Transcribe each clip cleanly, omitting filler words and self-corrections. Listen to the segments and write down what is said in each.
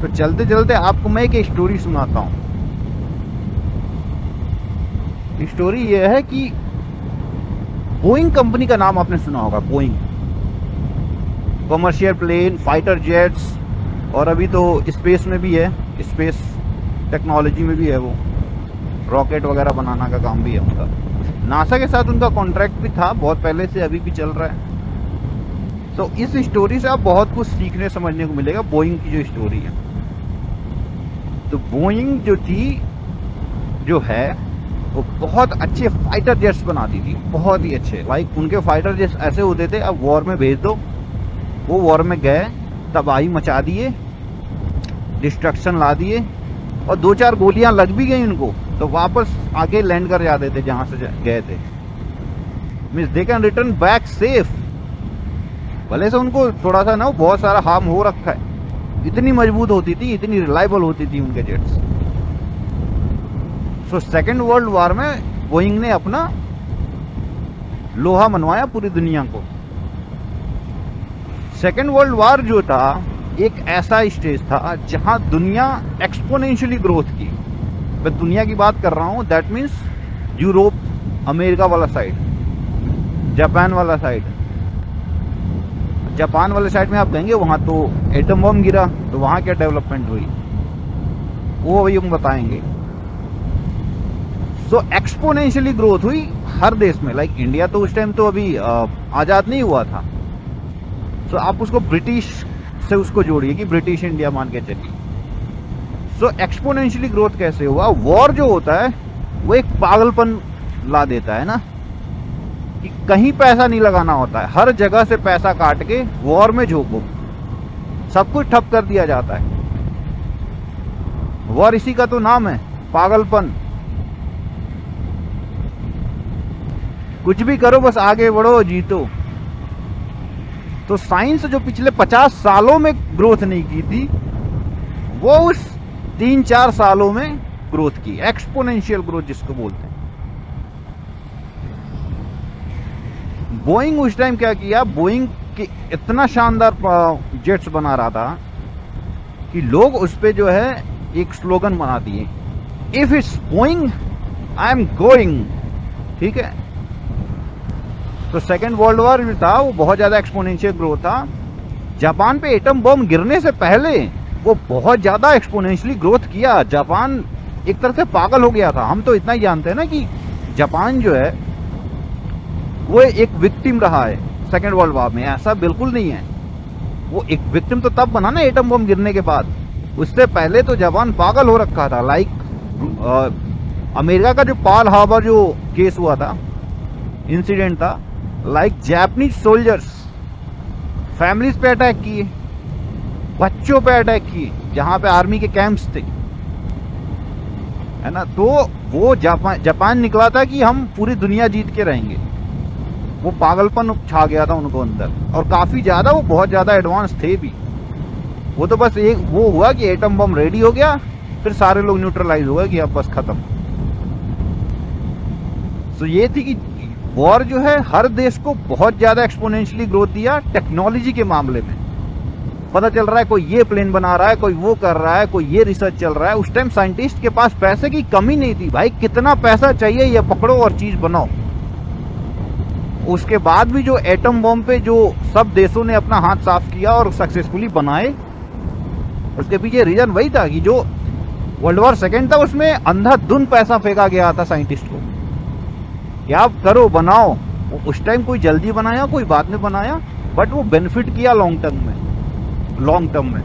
तो चलते चलते आपको मैं एक स्टोरी सुनाता हूँ। स्टोरी ये है कि बोइंग कंपनी का नाम आपने सुना होगा। Boeing commercial plane, fighter jets, और अभी तो स्पेस में भी है, स्पेस टेक्नोलॉजी में भी है। वो रॉकेट वगैरह बनाना का काम भी है उनका। नासा के साथ उनका कॉन्ट्रैक्ट भी था बहुत पहले से, अभी भी चल रहा है। तो इस स्टोरी से आप बहुत कुछ सीखने समझने को मिलेगा, बोइंग की जो स्टोरी है। तो बोइंग जो है वो बहुत अच्छे फाइटर जेट्स बनाती थी, बहुत ही अच्छे। लाइक उनके फाइटर जेट्स ऐसे होते थे, अब वॉर में भेज दो, वो वॉर में गए, तबाही मचा दिए, डिस्ट्रक्शन ला दिए, और 2-4 गोलियां लग भी गई उनको तो वापस आके लैंड कर जाते थे जहां से गए थे। Means they can return back safe. भले से उनको थोड़ा सा ना बहुत सारा हार्म हो रखा है, इतनी मजबूत होती थी, इतनी रिलायबल होती थी उनके jets. So second world war में बोइंग ने अपना लोहा मनवाया पूरी दुनिया को। सेकेंड वर्ल्ड वॉर जो था एक ऐसा स्टेज था जहां दुनिया एक्सपोनेंशियली ग्रोथ की। मैं दुनिया की बात कर रहा हूं, दैट मीन्स यूरोप, अमेरिका वाला साइड, जापान वाला साइड। जापान वाले साइड में आप कहेंगे वहां तो एटम बम गिरा, तो वहां क्या डेवलपमेंट हुई वो अभी हम बताएंगे। सो एक्सपोनेंशियली ग्रोथ हुई हर देश में। लाइक इंडिया तो उस टाइम तो अभी आजाद नहीं हुआ था, तो आप उसको ब्रिटिश से उसको जोड़िए कि ब्रिटिश इंडिया मान के चलिए। सो एक्सपोनेंशियली ग्रोथ कैसे हुआ? वॉर जो होता है वो एक पागलपन ला देता है ना, कि कहीं पैसा नहीं लगाना होता है, हर जगह से पैसा काट के वॉर में झोंको, सब कुछ ठप कर दिया जाता है। वॉर इसी का तो नाम है, पागलपन। कुछ भी करो, बस आगे बढ़ो, जीतो। तो साइंस जो पिछले 50 सालों में ग्रोथ नहीं की थी, वो उस 3-4 सालों में ग्रोथ की, एक्सपोनेंशियल ग्रोथ जिसको बोलते हैं। बोइंग उस टाइम क्या किया, बोइंग के इतना शानदार जेट्स बना रहा था कि लोग उस पे जो है एक स्लोगन बना दिए, if it's Boeing I am going. ठीक है। तो सेकेंड वर्ल्ड वॉर जो था वो बहुत ज्यादा एक्सपोनेंशियल ग्रोथ था। जापान पे एटम बम गिरने से पहले वो बहुत ज्यादा एक्सपोनेंशियली ग्रोथ किया। जापान एक तरह से पागल हो गया था। हम तो इतना ही जानते हैं ना कि जापान जो है वो एक विक्टिम रहा है सेकेंड वर्ल्ड वॉर में। ऐसा बिल्कुल नहीं है। वो एक विक्टिम तो तब बना ना एटम बम गिरने के बाद, उससे पहले तो जापान पागल हो रखा था। लाइक अमेरिका का जो पर्ल हार्बर जो केस हुआ था, इंसिडेंट था, लाइक जापानीज सोल्जर्स फैमिलीज पे अटैक किए, बच्चों पे अटैक किए जहां पे आर्मी के कैंप्स थे, है ना। तो वो जापान निकला था कि हम पूरी दुनिया जीत के रहेंगे। वो पागलपन छा गया था उनको अंदर, और काफी ज्यादा, वो बहुत ज्यादा एडवांस थे भी। वो तो बस एक वो हुआ कि एटम बम रेडी हो गया, फिर सारे लोग न्यूट्रलाइज हो गए कि अब बस खत्म। तो ये थी कि वॉर जो है हर देश को बहुत ज्यादा एक्सपोनेंशियली ग्रोथ दिया टेक्नोलॉजी के मामले में। पता चल रहा है कोई ये प्लेन बना रहा है, कोई वो कर रहा है, कोई ये रिसर्च चल रहा है। उस टाइम साइंटिस्ट के पास पैसे की कमी नहीं थी भाई, कितना पैसा चाहिए ये पकड़ो और चीज बनाओ। उसके बाद भी जो एटम बम पे जो सब देशों ने अपना हाथ साफ किया और सक्सेसफुली बनाए, उसके पीछे रीजन वही था कि जो वर्ल्ड वॉर सेकेंड था उसमें अंधाधुंध पैसा फेंका गया था साइंटिस्ट को कि आप करो, बनाओ। उस टाइम कोई जल्दी बनाया, कोई बाद में बनाया, बट वो बेनिफिट किया लॉन्ग टर्म में।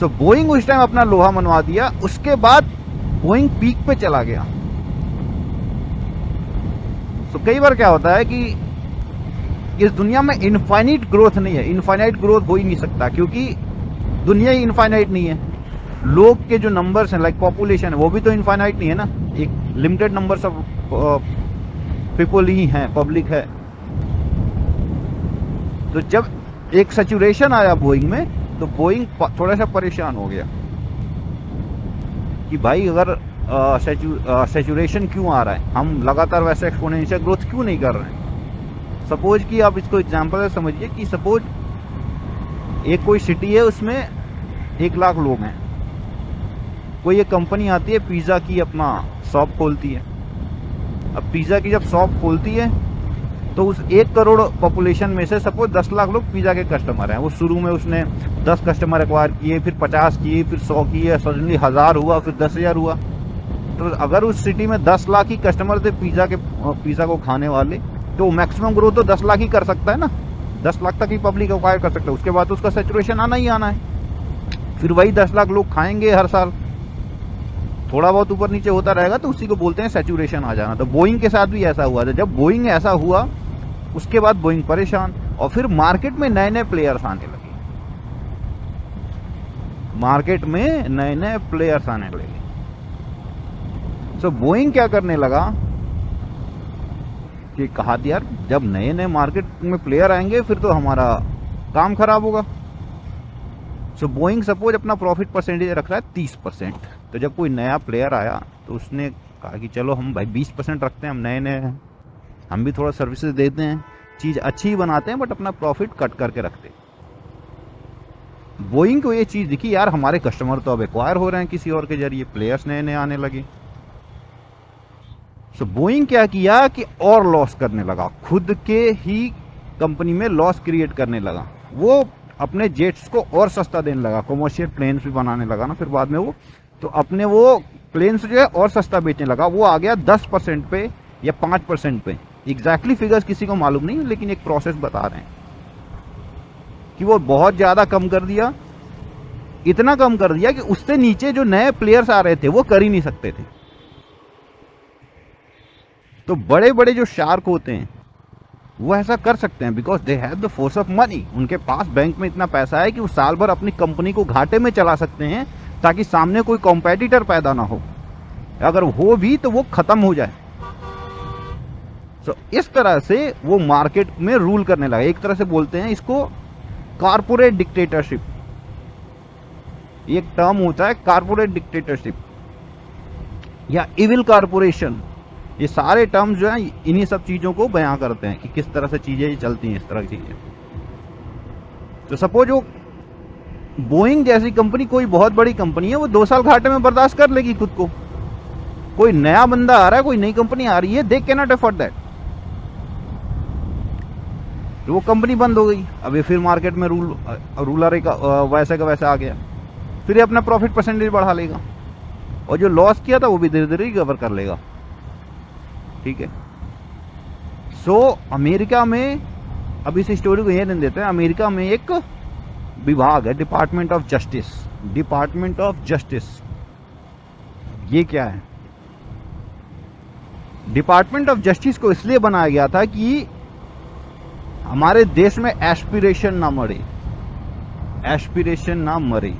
सो बोइंग उस टाइम अपना लोहा मनवा दिया। उसके बाद बोइंग पीक पे चला गया। तो कई बार क्या होता है कि इस दुनिया में इनफाइनाइट ग्रोथ नहीं है, इनफाइनाइट ग्रोथ हो ही नहीं सकता, क्योंकि दुनिया ही इनफाइनाइट नहीं है। लोग के जो नंबर्स हैं, लाइक पॉपुलेशन है, वो भी तो इनफाइनाइट नहीं है ना। एक लिमिटेड नंबर ऑफ पीपल ही हैं, पब्लिक है। तो जब एक सैचुरेशन आया बोइंग में, तो बोइंग थोड़ा सा परेशान हो गया कि भाई अगर सैचुरेशन क्यों आ रहा है, हम लगातार वैसे एक्सपोनेंशियल ग्रोथ क्यों नहीं कर रहे हैं। सपोज कि आप इसको एग्जांपल से समझिए कि सपोज एक कोई सिटी है, उसमें 1 लाख लोग हैं। कोई एक कंपनी आती है पिज़्ज़ा की, अपना शॉप खोलती है। अब पिज़्ज़ा की जब शॉप खोलती है तो उस 1 करोड़ पॉपुलेशन में से सपोज 10 लाख लोग पिज़्ज़ा के कस्टमर हैं। वो शुरू में उसने 10 कस्टमर एक्वायर किए, फिर 50 किए, फिर 100 किए, सडनली 1000 हुआ, फिर 10,000 हुआ। तो अगर उस सिटी में 10 लाख ही कस्टमर थे पिज़्ज़ा को खाने वाले, तो मैक्सिमम ग्रोथ तो 10 लाख ही कर सकता है ना। 10 लाख तक ही पब्लिक एक्वायर कर सकता है, उसके बाद उसका सैचुरेशन आना ही आना है। फिर वही 10 लाख लोग खाएंगे हर साल, थोड़ा बहुत ऊपर नीचे होता रहेगा, तो उसी को बोलते हैं सैचुरेशन आ जाना। तो बोइंग के साथ भी ऐसा हुआ था। जब बोइंग ऐसा हुआ उसके बाद बोइंग परेशान, और फिर मार्केट में नए नए प्लेयर्स आने लगे। मार्केट में नए नए प्लेयर्स आने लगे। सो बोइंग क्या करने लगा कि कहा यार जब नए नए मार्केट में प्लेयर आएंगे फिर तो हमारा काम खराब होगा। सो बोइंग सपोज अपना प्रॉफिट परसेंटेज रख रहा है 30%। तो जब कोई नया प्लेयर आया तो उसने कहा कि चलो हम भाई 20% रखते हैं, हम नए नए हैं, हम भी थोड़ा सर्विसेज देते हैं, चीज़ अच्छी ही बनाते हैं, बट अपना प्रॉफिट कट करके रखते हैं। बोइंग को ये चीज़ दिखी, यार हमारे कस्टमर तो अब एक्वायर हो रहे हैं किसी और के जरिए, प्लेयर्स नए नए आने लगे। सो बोइंग क्या किया कि और लॉस करने लगा, खुद के ही कंपनी में लॉस क्रिएट करने लगा। वो अपने जेट्स को और सस्ता देने लगा, कॉमर्शियल प्लेन्स भी बनाने लगा ना फिर बाद में वो, तो अपने वो प्लेन्स जो है और सस्ता बेचने लगा। वो आ गया 10% पे या 5% पे, एग्जैक्टली फिगर्स किसी को मालूम नहीं, लेकिन एक प्रोसेस बता रहे हैं कि वो बहुत ज़्यादा कम कर दिया। इतना कम कर दिया कि उससे नीचे जो नए प्लेयर्स आ रहे थे वो कर ही नहीं सकते थे। तो बड़े बड़े जो शार्क होते हैं वो ऐसा कर सकते हैं because they have the force of money. उनके पास बैंक में इतना पैसा है कि वो साल भर अपनी कंपनी को घाटे में चला सकते हैं, ताकि सामने कोई कॉम्पिटिटर पैदा ना हो, अगर हो भी तो वो खत्म हो जाए। तो इस तरह से वो मार्केट में रूल करने लगा। एक तरह से बोलते हैं इसको कारपोरेट डिक्टेटरशिप। एक टर्म होता है कारपोरेट डिक्टेटरशिप या इविल कारपोरेशन। ये सारे टर्म्स जो हैं इन्हीं सब चीज़ों को बयां करते हैं कि किस तरह से चीज़ें चलती हैं, इस तरह की चीज़ें। तो सपोज वो बोइंग जैसी कंपनी कोई बहुत बड़ी कंपनी है, वो 2 साल घाटे में बर्दाश्त कर लेगी खुद को। कोई नया बंदा आ रहा है, कोई नई कंपनी आ रही है, they can not afford that, तो वो कंपनी बंद हो गई। अब ये फिर मार्केट में रूलर वैसे का वैसा आ गया, फिर ये अपना प्रॉफिट परसेंटेज बढ़ा लेगा, और जो लॉस किया था वो भी धीरे धीरे रिकवर कर लेगा। ठीक है। सो अमेरिका में, अब इस स्टोरी को यह नहीं देते हैं, अमेरिका में एक विभाग है department of justice. Department of justice ये क्या है? डिपार्टमेंट ऑफ जस्टिस को इसलिए बनाया गया था कि हमारे देश में एस्पिरेशन ना मरे, एस्पिरेशन ना मरे,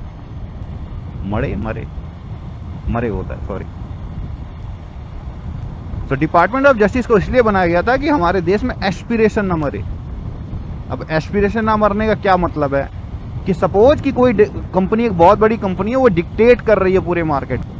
मरे मरे मरे होता है, सॉरी। तो डिपार्टमेंट ऑफ जस्टिस को इसलिए बनाया गया था कि हमारे देश में एस्पिरेशन ना मरे। अब एस्पिरेशन ना मरने का क्या मतलब है कि सपोज कि कोई कंपनी, एक बहुत बड़ी कंपनी है, वो डिक्टेट कर रही है पूरे मार्केट को,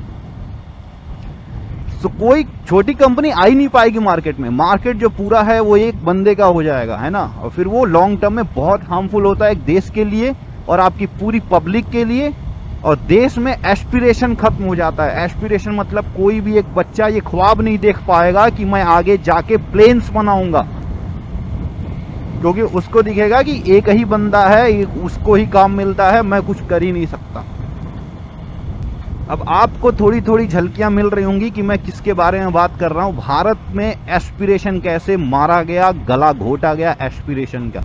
तो कोई छोटी कंपनी आ ही नहीं पाएगी मार्केट में। मार्केट जो पूरा है वो एक बंदे का हो जाएगा, है ना, और फिर वो लॉन्ग टर्म में बहुत हार्मफुल होता है एक देश के लिए और आपकी पूरी पब्लिक के लिए। और देश में एस्पिरेशन खत्म हो जाता है। एस्पिरेशन मतलब कोई भी एक बच्चा ये ख्वाब नहीं देख पाएगा कि मैं आगे जाके प्लेन्स बनाऊंगा, क्योंकि उसको दिखेगा कि एक ही बंदा है, उसको ही काम मिलता है, मैं कुछ कर ही नहीं सकता। अब आपको थोड़ी थोड़ी झलकियां मिल रही होंगी कि मैं किसके बारे में बात कर रहा हूं। भारत में एस्पिरेशन कैसे मारा गया, गला घोटा गया एस्पिरेशन का।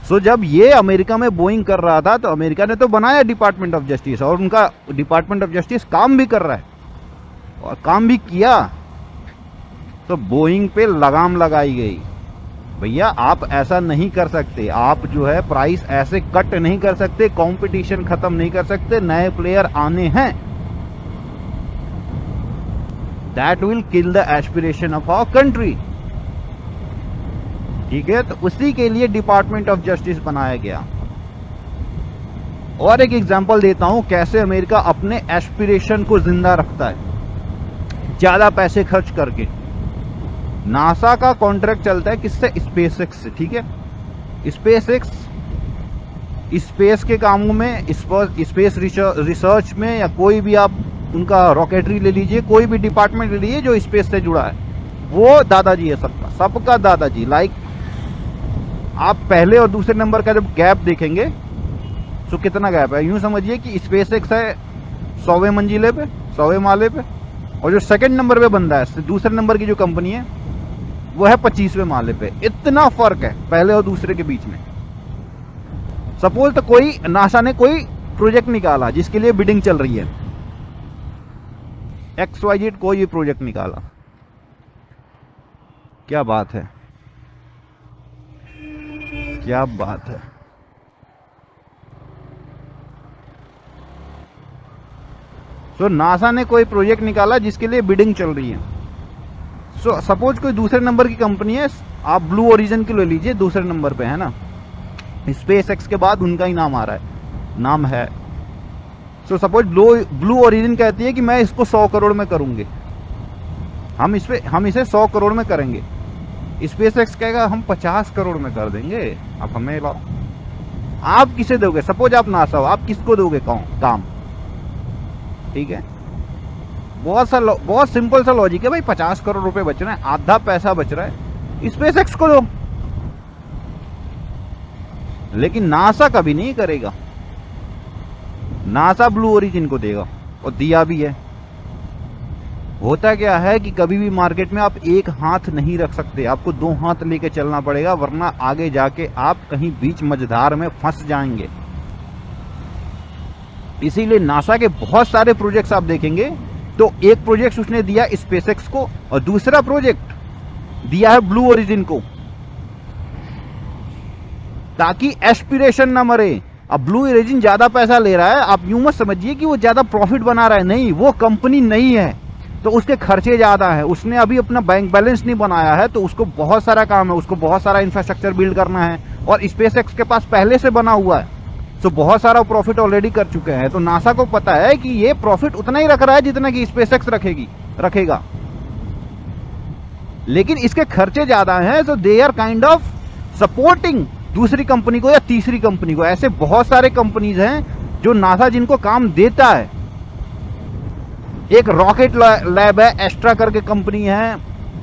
सो जब ये अमेरिका में बोइंग कर रहा था तो अमेरिका ने तो बनाया डिपार्टमेंट ऑफ जस्टिस, और उनका डिपार्टमेंट ऑफ जस्टिस काम भी कर रहा है और काम भी किया। तो बोइंग पे लगाम लगाई गई, भैया आप ऐसा नहीं कर सकते, आप जो है प्राइस ऐसे कट नहीं कर सकते, कंपटीशन खत्म नहीं कर सकते, नए प्लेयर आने हैं, that will kill the aspiration of our country. ठीक है, तो उसी के लिए डिपार्टमेंट ऑफ जस्टिस बनाया गया। और एक एग्जांपल देता हूं कैसे अमेरिका अपने एस्पिरेशन को जिंदा रखता है ज्यादा पैसे खर्च करके। नासा का कॉन्ट्रैक्ट चलता है किससे? स्पेसएक्स से। ठीक है, स्पेसएक्स स्पेस के कामों में, स्पेस रिसर्च में, या कोई भी आप उनका रॉकेटरी ले लीजिए, कोई भी डिपार्टमेंट ले लीजिए जो स्पेस से जुड़ा है, वो दादाजी है सबका, सबका दादाजी। लाइक आप पहले और दूसरे नंबर का जब गैप देखेंगे तो कितना गैप है, यूं समझिए कि स्पेस एक्स है 100वें मंजिले पे, 100वें माले पे, और जो सेकंड नंबर पे बंदा है दूसरे नंबर की जो कंपनी है वो है 25वें माले पे। इतना फर्क है पहले और दूसरे के बीच में। सपोज तो कोई नासा ने कोई प्रोजेक्ट निकाला जिसके लिए बिडिंग चल रही है, XYZ कोई भी प्रोजेक्ट निकाला, क्या बात है, क्या बात है। तो नासा ने कोई प्रोजेक्ट निकाला जिसके लिए बिडिंग चल रही है। सो सपोज कोई दूसरे नंबर की कंपनी है, आप ब्लू ओरिजिन की ले लीजिए, दूसरे नंबर पे है ना, स्पेस एक्स के बाद उनका ही नाम आ रहा है, नाम है। सो सपोज ब्लू ओरिजिन कहती है कि मैं इसको 100 करोड़ में करूंगी, हम इसे 100 करोड़ में करेंगे। स्पेस एक्स कहेगा हम 50 करोड़ में कर देंगे, आप हमें लाओ। आप किसे दोगे? सपोज आप नासा हो, आप किसको दोगे काम? ठीक है, बहुत सिंपल सा लॉजिक है भाई। 50 करोड़ रुपए बच रहे हैं, आधा पैसा बच रहा है, स्पेस एक्स को दो। लेकिन नासा कभी नहीं करेगा, नासा ब्लू ओरिजिन को देगा, और दिया भी है। होता क्या है कि कभी भी मार्केट में आप एक हाथ नहीं रख सकते, आपको 2 हाथ लेके चलना पड़ेगा, वरना आगे जाके आप कहीं बीच मझधार में फंस जाएंगे। इसीलिए नासा के बहुत सारे प्रोजेक्ट्स आप देखेंगे तो एक प्रोजेक्ट उसने दिया स्पेसएक्स को और दूसरा प्रोजेक्ट दिया है ब्लू ओरिजिन को, ताकि एस्पिरेशन ना मरे। अब ब्लू ओरिजिन ज्यादा पैसा ले रहा है, आप यूं मत समझिए कि वो ज्यादा प्रॉफिट बना रहा है, नहीं, वो कंपनी नहीं है तो उसके खर्चे ज्यादा है, उसने अभी अपना बैंक बैलेंस नहीं बनाया है, तो उसको बहुत सारा काम है, उसको बहुत सारा इंफ्रास्ट्रक्चर बिल्ड करना है, और स्पेसएक्स के पास पहले से बना हुआ है, तो बहुत सारा प्रॉफिट ऑलरेडी कर चुके हैं। तो नासा को पता है कि ये प्रॉफिट उतना ही रख रहा है जितना कि स्पेसएक्स रखेगा, लेकिन इसके खर्चे ज्यादा हैं, तो they are kind of supporting दूसरी कंपनी को या तीसरी कंपनी को। ऐसे बहुत सारे कंपनीज हैं जो नासा जिनको काम देता है। एक रॉकेट लैब है, एस्ट्रा करके कंपनी है,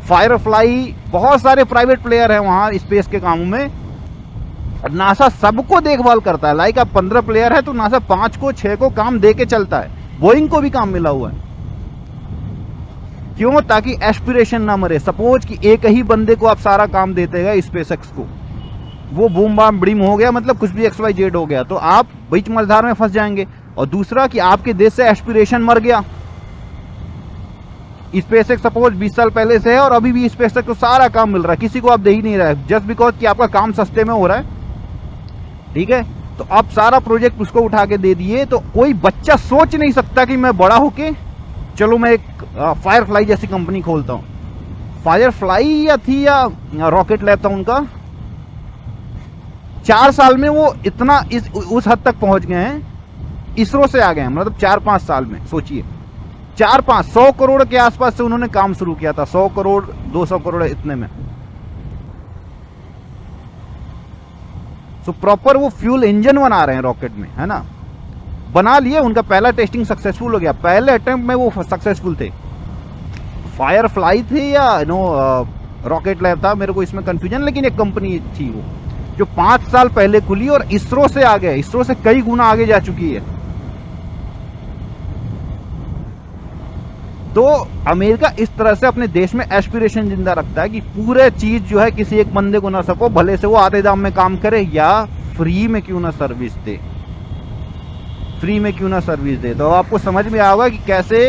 फायरफ्लाई, बहुत सारे प्राइवेट प्लेयर हैं वहां स्पेस के कामों में, और नासा सबको देखभाल करता है। लाइक अब 15 प्लेयर है तो नासा 5 को 6 को काम दे के चलता है। बोइंग को भी काम मिला हुआ है, क्यों? ताकि एस्पिरेशन ना मरे। सपोज कि एक ही बंदे को आप सारा काम देते गए स्पेसएक्स को, वो बूम बाम ब्रीम हो गया, मतलब कुछ भी XYZ हो गया, तो आप बीच मझधार में फंस जाएंगे। और दूसरा कि आपके देश से एस्पिरेशन मर गया, स्पेसएक्स सपोज 20 साल पहले से है और अभी भी स्पेसएक्स को सारा काम मिल रहा है, किसी को आप दे ही नहीं रहा है, जस्ट बिकॉज कि आपका काम सस्ते में हो रहा है। ठीक है, तो आप सारा प्रोजेक्ट उसको उठा के दे दिए, तो कोई बच्चा सोच नहीं सकता कि मैं बड़ा होके चलो मैं एक फायरफ्लाई जैसी कंपनी खोलता हूं। फायरफ्लाई या थी या रॉकेट लैब था उनका, 4 साल में वो इतना उस हद तक पहुंच गए हैं, इसरो से आ गए हैं, मतलब 4-5 साल में। सोचिए 4-5 100 करोड़ के आसपास से उन्होंने काम शुरू किया था, 100 करोड़ 200 करोड़ इतने में। सो प्रॉपर वो फ्यूल इंजन बना रहे हैं रॉकेट में, है ना, बना लिए। उनका पहला टेस्टिंग सक्सेसफुल हो गया, पहले अटेम्प्ट में वो सक्सेसफुल थे। फायरफ्लाई थी या रॉकेट लैब था, मेरे को इसमें कंफ्यूजन, लेकिन एक कंपनी थी वो जो 5 साल पहले खुली और इसरो से आ गए, इसरो से कई गुना आगे जा चुकी है। तो अमेरिका इस तरह से अपने देश में एस्पिरेशन जिंदा रखता है कि पूरे चीज जो है किसी एक बंदे को ना सको, भले से वो आधे दाम में काम करे या फ्री में क्यों ना सर्विस दे, फ्री में क्यों ना सर्विस दे। तो आपको समझ में आएगा कि कैसे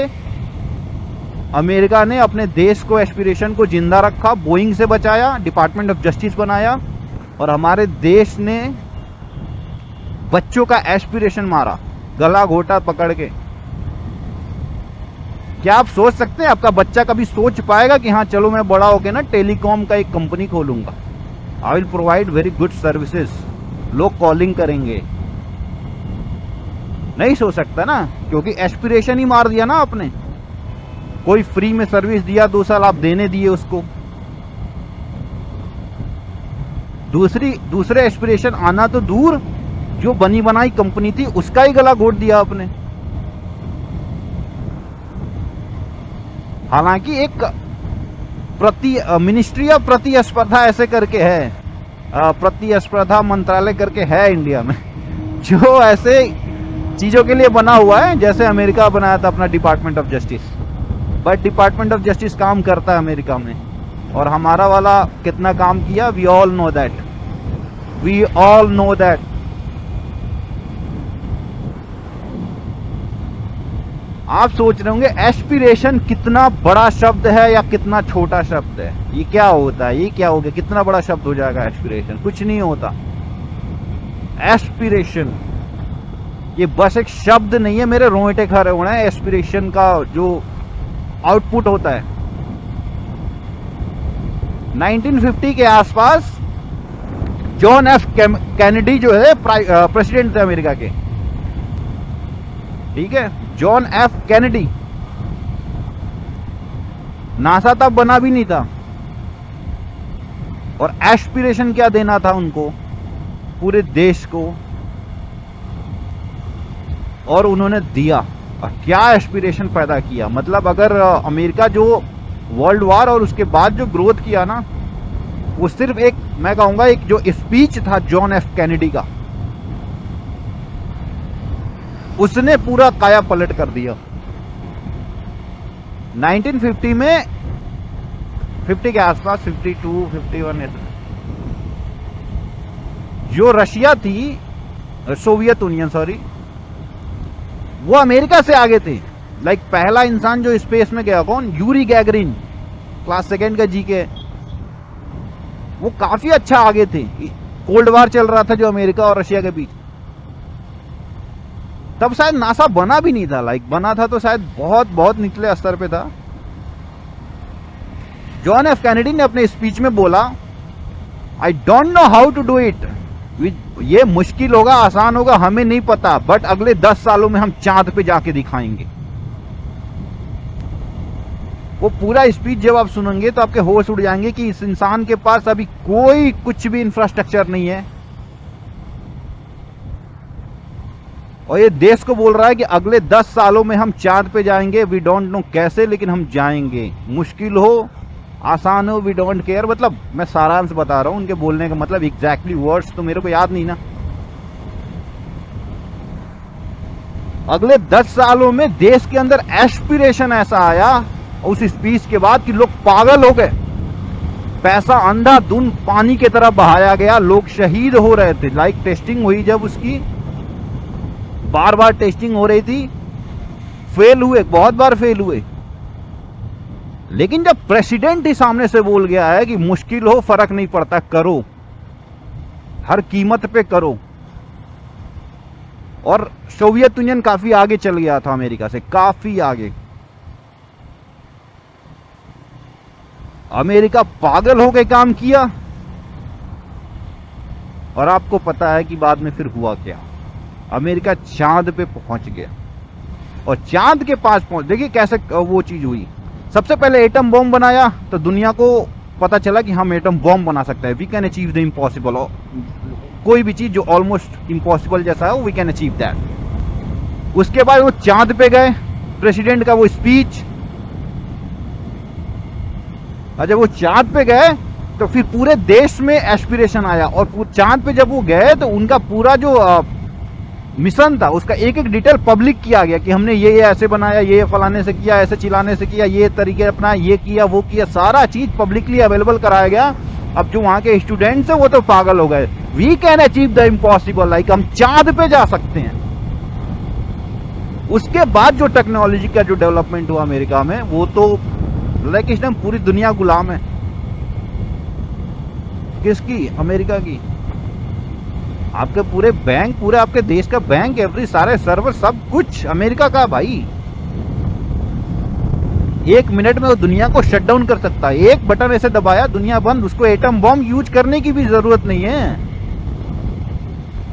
अमेरिका ने अपने देश को, एस्पिरेशन को जिंदा रखा, बोइंग से बचाया, डिपार्टमेंट ऑफ जस्टिस बनाया, और हमारे देश ने बच्चों का एस्पिरेशन मारा, गला घोटा पकड़ के। क्या आप सोच सकते हैं आपका बच्चा कभी सोच पाएगा कि हाँ चलो मैं बड़ा होके ना टेलीकॉम का एक कंपनी खोलूंगा, I will provide very good services, लोग कॉलिंग करेंगे? नहीं सोच सकता ना, क्योंकि एस्पिरेशन ही मार दिया ना आपने। कोई फ्री में सर्विस दिया, 2 साल आप देने दिए उसको, दूसरे एस्पिरेशन आना तो दूर, जो बनी बनाई कंपनी थी उसका ही गला घोट दिया आपने। हालांकि एक मिनिस्ट्री ऑफ प्रतिस्पर्धा ऐसे करके है, प्रतिस्पर्धा मंत्रालय करके है इंडिया में, जो ऐसे चीजों के लिए बना हुआ है जैसे अमेरिका बनाया था अपना department of justice. But department of justice काम करता है अमेरिका में, और हमारा वाला कितना काम किया, we all know that, we all know that. आप सोच रहे होंगे एस्पिरेशन कितना बड़ा शब्द है या कितना छोटा शब्द है, ये क्या होता है, ये क्या हो गया, कितना बड़ा शब्द हो जाएगा एस्पिरेशन? कुछ नहीं होता। एस्पिरेशन ये बस एक शब्द नहीं है, मेरे रोंगटे खड़े होना है। एस्पिरेशन का जो आउटपुट होता है 1950 के आसपास जॉन एफ कैनेडी जो है प्रेसिडेंट थे अमेरिका के, ठीक है, जॉन एफ कैनेडी। नासा तब बना भी नहीं था, और एस्पिरेशन क्या देना था उनको, पूरे देश को, और उन्होंने दिया। और क्या एस्पिरेशन पैदा किया, मतलब अगर अमेरिका जो वर्ल्ड वार और उसके बाद जो ग्रोथ किया ना, वो सिर्फ एक, मैं कहूंगा एक जो स्पीच था जॉन एफ कैनेडी का, उसने पूरा काया पलट कर दिया। 1950 में, 50 के आसपास, 52, 51, जो रशिया थी, सोवियत यूनियन सॉरी, वो अमेरिका से आगे थे। लाइक पहला इंसान जो स्पेस में गया कौन, यूरी गैगरिन, क्लास सेकेंड का जीके, वो काफी अच्छा आगे थे। कोल्ड वार चल रहा था जो अमेरिका और रशिया के बीच, तब शायद नासा बना भी नहीं था। लाइक बना था तो शायद बहुत बहुत निचले स्तर पे था। जॉन एफ कैनेडी ने अपने स्पीच में बोला, I don't know how to do it, ये मुश्किल होगा आसान होगा हमें नहीं पता, बट अगले 10 सालों में हम चांद पे जाके दिखाएंगे। वो पूरा स्पीच जब आप सुनेंगे तो आपके होश उड़ जाएंगे कि इस इंसान के पास अभी कोई कुछ भी इंफ्रास्ट्रक्चर नहीं है, और ये देश को बोल रहा है कि अगले 10 सालों में हम चांद पे जाएंगे। वी डोंट नो कैसे, लेकिन हम जाएंगे, मुश्किल हो आसान हो, वी डोंट केयर। मतलब मैं सारांश बता रहा हूं उनके बोलने का, मतलब एग्जैक्टली वर्ड्स तो मेरे को याद नहीं ना। अगले 10 सालों में देश के अंदर एस्पिरेशन ऐसा आया उस स्पीच के बाद कि लोग पागल हो गए। पैसा अंधाधुंध पानी की तरह बहाया गया, लोग शहीद हो रहे थे। लाइक टेस्टिंग हुई जब उसकी, बार बार टेस्टिंग हो रही थी, फेल हुए, बहुत बार फेल हुए। लेकिन जब प्रेसिडेंट ही सामने से बोल गया है कि मुश्किल हो फर्क नहीं पड़ता, करो, हर कीमत पे करो। और सोवियत यूनियन काफी आगे चल गया था अमेरिका से, काफी आगे। अमेरिका पागल हो के काम किया, और आपको पता है कि बाद में फिर हुआ क्या, अमेरिका चांद पे पहुंच गया। और चांद के पास पहुंच, देखिए कैसे वो चीज हुई। सबसे पहले एटम बॉम्ब बनाया तो दुनिया को पता चला कि हम एटम बॉम्ब बना सकते हैं, we can achieve the impossible. कोई भी चीज जो ऑलमोस्ट इम्पॉसिबल जैसा है वी कैन अचीव दैट। उसके बाद वो चांद पे गए, प्रेसिडेंट का वो स्पीच, और जब वो चांद पे गए तो फिर पूरे देश में एस्पिरेशन आया। और चांद पे जब वो गए तो उनका पूरा जो मिशन था उसका एक एक डिटेल पब्लिक किया गया कि हमने ये ऐसे बनाया, ये फलाने से किया, ऐसे चिल्लाने से किया, ये तरीके अपना, ये किया, वो किया, सारा चीज पब्लिकली अवेलेबल कराया गया। अब जो वहां के स्टूडेंट्स हैं वो तो पागल हो गए, we can achieve the impossible, like हम चांद पे जा सकते हैं। उसके बाद जो टेक्नोलॉजी का जो डेवलपमेंट हुआ अमेरिका में, वो तो लाइक इस टाइम पूरी दुनिया गुलाम है। किसकी? अमेरिका की। आपके पूरे बैंक, पूरे आपके देश का बैंक, एवरी सारे सर्वर, सब कुछ अमेरिका का भाई। 1 मिनट में वो दुनिया को शट डाउन कर सकता है। एक बटन ऐसे दबाया, दुनिया बंद। उसको एटम बॉम्ब यूज करने की भी जरूरत नहीं है,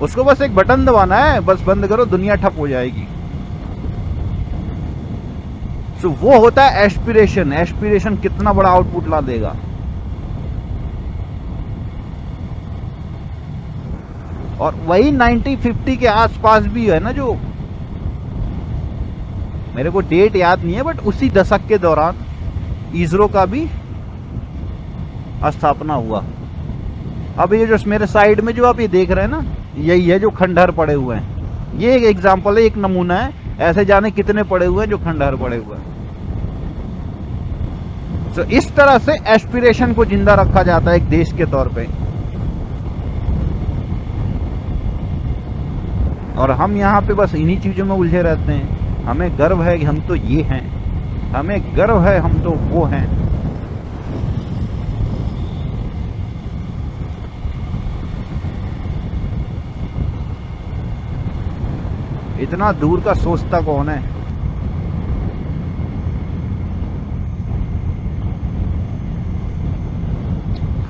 उसको बस एक बटन दबाना है, बस बंद करो, दुनिया ठप हो जाएगी। तो वो होता है एस्पिरेशन। एस्पिरेशन कितना बड़ा आउटपुट ला देगा। और वही 1950 के आसपास भी है ना, जो मेरे को डेट याद नहीं है, बट उसी दशक के दौरान इसरो का भी स्थापना हुआ। अब ये जो मेरे साइड में जो आप ये देख रहे हैं ना, यही है जो खंडहर पड़े हुए हैं। ये एक एग्जाम्पल है, एक नमूना है, ऐसे जाने कितने पड़े हुए हैं जो खंडहर पड़े हुए हैं। तो इस तरह से एस्पिरेशन को जिंदा रखा जाता है एक देश के तौर पे। और हम यहाँ पे बस इन्हीं चीजों में उलझे रहते हैं। हमें गर्व है कि हम तो ये हैं, हमें गर्व है हम तो वो हैं। इतना दूर का सोचता कौन है।